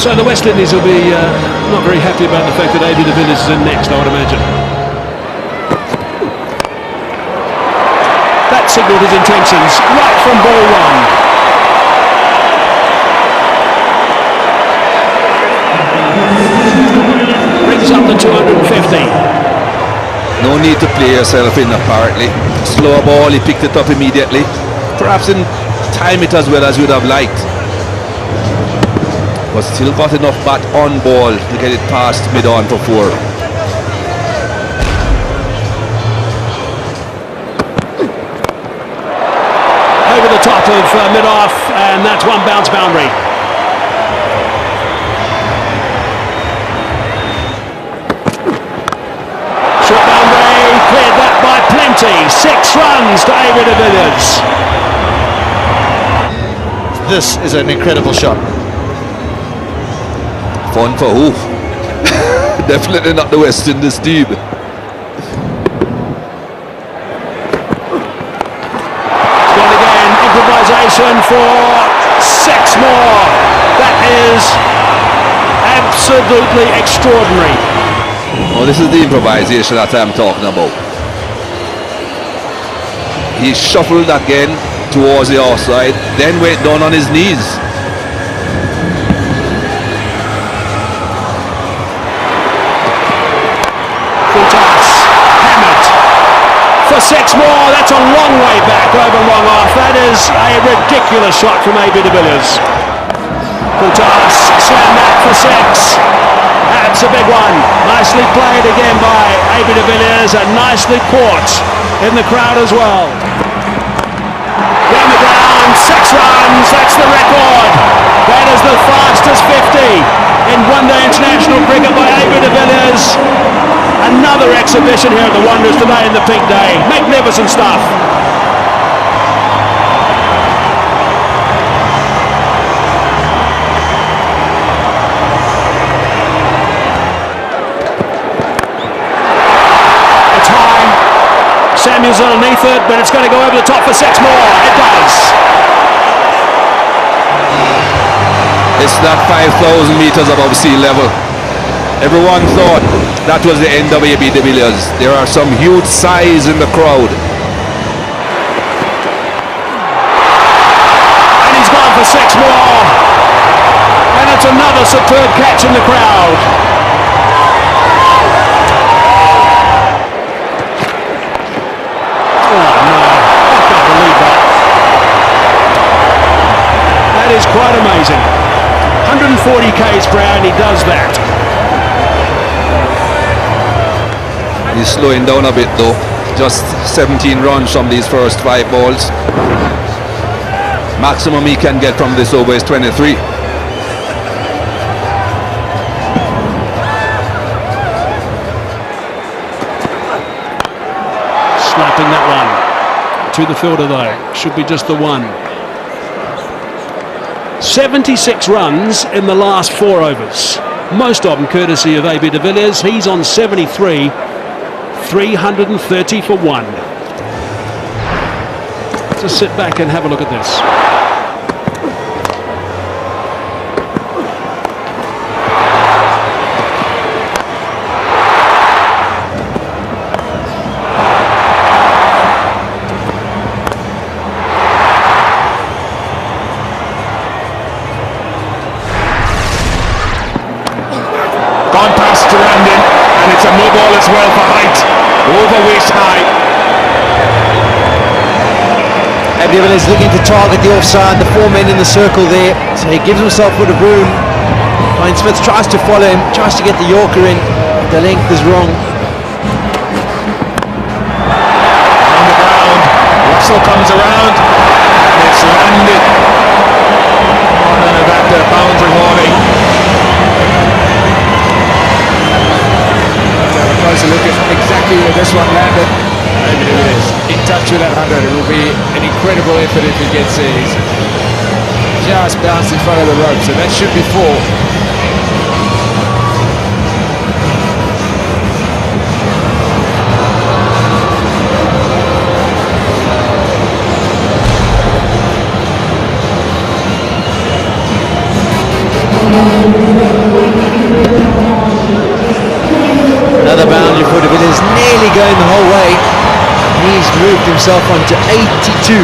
So the West Indies will be not very happy about the fact that ABD is in next, I would imagine. That signalled his intentions right from ball one. Brings up the 250. No need to play yourself in apparently. Slower ball, he picked it up immediately. Perhaps didn't time it as well as you'd have liked. But still got enough bat on ball to get it past mid-on for 4. Over the top of mid-off, and that's one bounce boundary. Short boundary, cleared that by plenty. 6 runs to ABD Superb. This is an incredible shot. Fun for who? Definitely not the West Indies team. Gone again, improvisation for 6 more. That is absolutely extraordinary. Oh, this is the improvisation that I'm talking about. He shuffled again towards the outside, then went down on his knees. Hammered for 6 more. That's a long way back over long off. That is a ridiculous shot from ABD Superb. Kultas slam that for 6. That's a big one. Nicely played again by ABD Superb and nicely caught in the crowd as well. Down the ground, 6 runs. That's the record. That is the fastest 50 in one-day international cricket by ABD Superb. Another exhibition here at the Wanderers today in the pink day. Magnificent stuff. It's high. Samuel's underneath it, but it's going to go over the top for 6 more. It does. It's not 5,000 meters above sea level. Everyone thought that was the end of ABD Superb. There are some huge sighs in the crowd. And he's gone for 6 more. And it's another superb catch in the crowd. Oh no, I can't believe that. That is quite amazing. 140 k's per hour and he does that. He's slowing down a bit though. Just 17 runs from these first 5 balls. Maximum he can get from this over is 23. Slapping that one to the fielder though. Should be just the one. 76 runs in the last 4 overs. Most of them courtesy of ABD Superb. He's on 73. 330 for 1. Just sit back and have a look at this. Gone past to Landon, and it's a no ball as well for height. Over waist high. ABD Superb is looking to target the offside, the 4 men in the circle there, so he gives himself a bit of room. Ryan Smith tries to follow him, tries to get the Yorker in, the length is wrong. On the ground, Russell comes around, and it's landed on that boundary warning. Closer look at exactly where this one landed. Maybe it is in touch with that 100. It will be an incredible effort if he gets there. He's just bounced in front of the rope, so that should be 4. going the whole way. He's moved himself on to 82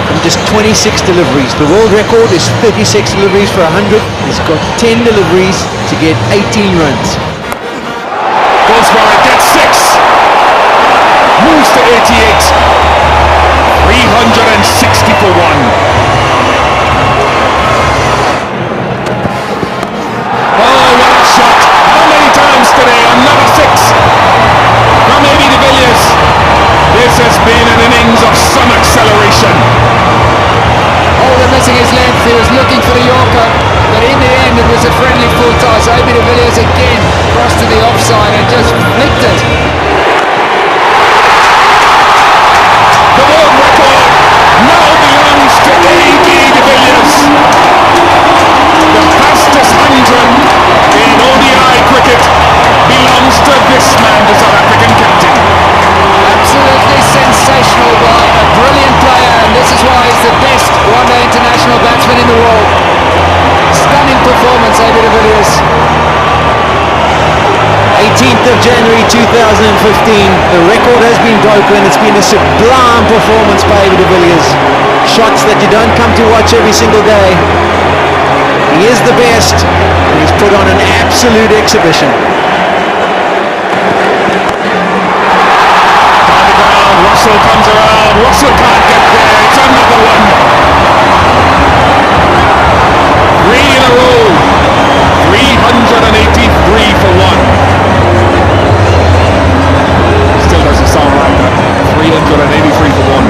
from just 26 deliveries. The world record is 36 deliveries for 100. He's got 10 deliveries to get 18 runs. Goes for it, gets 6. Moves to 88. 360 for 1. Oh, what a shot. How many times today? Another 6 from ABD Villiers. This has been an innings of some acceleration. Oh, they're missing his length. He was looking for the Yorker, but in the end it was a friendly full toss. ABD Villiers again crossed to the offside and just flicked it. The world record now belongs to ABD Villiers. The fastest 100 in ODI cricket belongs to this man, the South African captain. Absolutely sensational by a brilliant player, and this is why he's the best one-day international batsman in the world. Stunning performance, ABD Villiers. 18th of January 2015, the record has been broken. It's been a sublime performance by ABD Villiers. Shots that you don't come to watch every single day. He is the best, and he's put on an absolute exhibition. Russell comes around. Russell can't get there. It's another one. 3 in a row. 383 for 1. Still doesn't sound right. 383 for 1.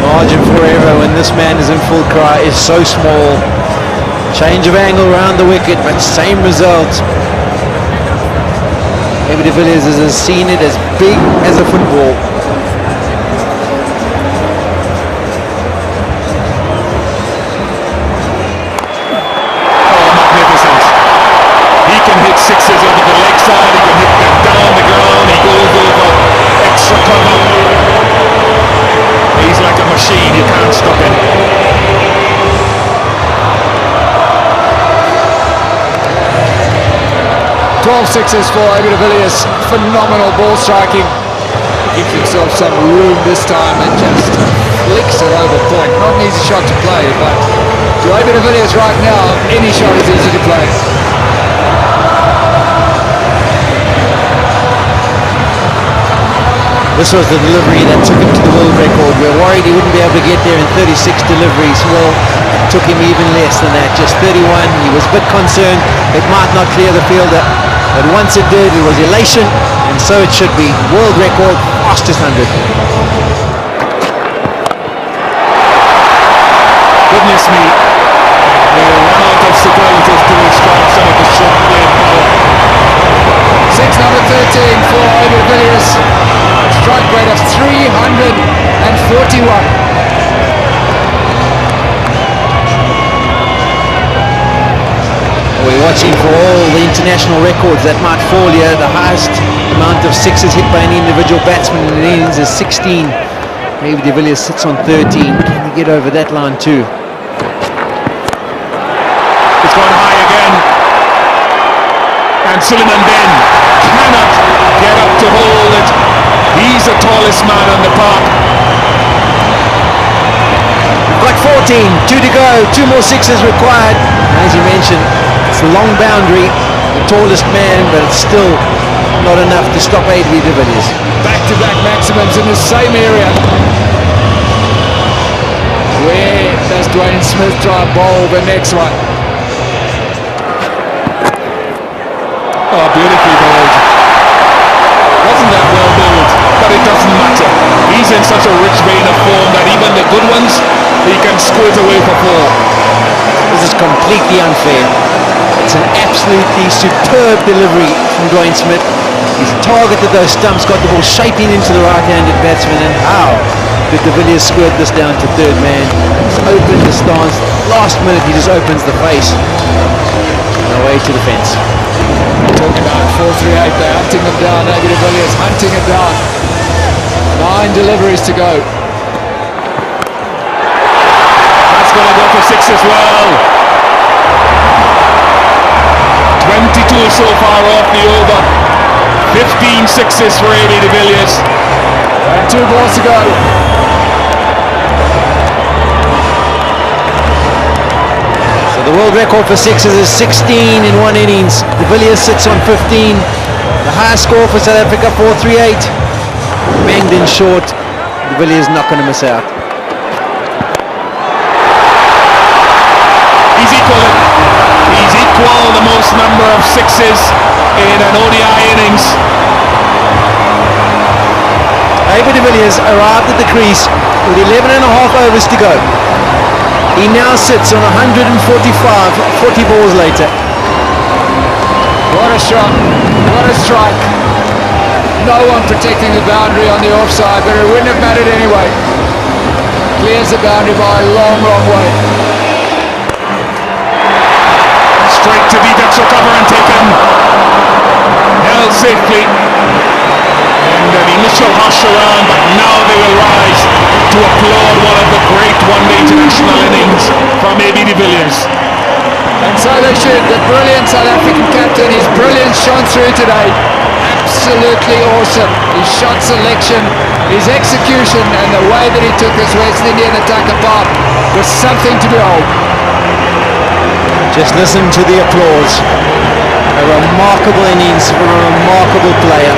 Margin for error when this man is in full cry is so small. Change of angle around the wicket, but same result. ABD Villiers has seen it as big as a football. Oh, magnificent. He can hit 6s over the leg side, he can hit them down the ground, he goes over extra cover. He's like a machine, you can't stop him. Sixes for ABD Villiers. Phenomenal ball striking. Gives himself some room this time and just flicks it over point. Not an easy shot to play, but to ABD Villiers right now, any shot is easy to play. This was the delivery that took him to the world record. We were worried he wouldn't be able to get there in 36 deliveries. Well, it took him even less than that, just 31. He was a bit concerned it might not clear the fielder, but once it did, it was elation, and so it should be. World record, fastest 100. Goodness me. They run out of superlatives to describe some of the short play power. Six number 13 for ABD Villiers. Strike rate of 341. We're watching for all the international records that might fall here. The highest amount of sixes hit by any individual batsman in the innings is 16. ABD Villiers sits on 13. Can he get over that line too? It's gone high again. And Suleiman Ben cannot get up to hold it. He's the tallest man on the park. Got 14, 2 to go, 2 more sixes required. As you mentioned, it's a long boundary, the tallest man, but it's still not enough to stop ABD Villiers. Back-to-back maximums in the same area. Where does Dwayne Smith try and bowl the next one? Oh, beautifully bowled. Wasn't that well bowled? But it doesn't matter. He's in such a rich vein of form that even the good ones, he can squirt away for 4. This is completely unfair. It's an absolutely superb delivery from Dwayne Smith. He's targeted those stumps, got the ball shaping into the right-handed batsman, and how did de Villiers squirt this down to third man? He's opened the stance. Last minute he just opens the face. And away to the fence. Talking about 4-3-8, they're hunting them down. ABD Villiers hunting them down. 9 deliveries to go. That's going to go for 6 as well. 22 so far off the over. 15 sixes for AB de Villiers. And 2 balls to go. So the world record for sixes is 16 in one innings. De Villiers sits on 15. The highest score for South Africa, 438. Banged in short. De Villiers not going to miss out. He's equal the most number of sixes in an ODI innings. ABD de Villiers arrived at the crease with 11 and a half overs to go. He now sits on 145, 40 balls later. What a shot, what a strike. No one protecting the boundary on the offside, but it wouldn't have mattered anyway. Clears the boundary by a long, long way. Straight to the Dutch cover and taken. Held safely. And an initial hush around, but now they will rise to applaud one of the great one-day international innings from AB de Villiers. And so they should. The brilliant South African captain, his brilliance shone through today. Absolutely awesome. His shot selection, his execution, and the way that he took this West Indian attack apart was something to behold. Just listen to the applause. A remarkable innings from a remarkable player.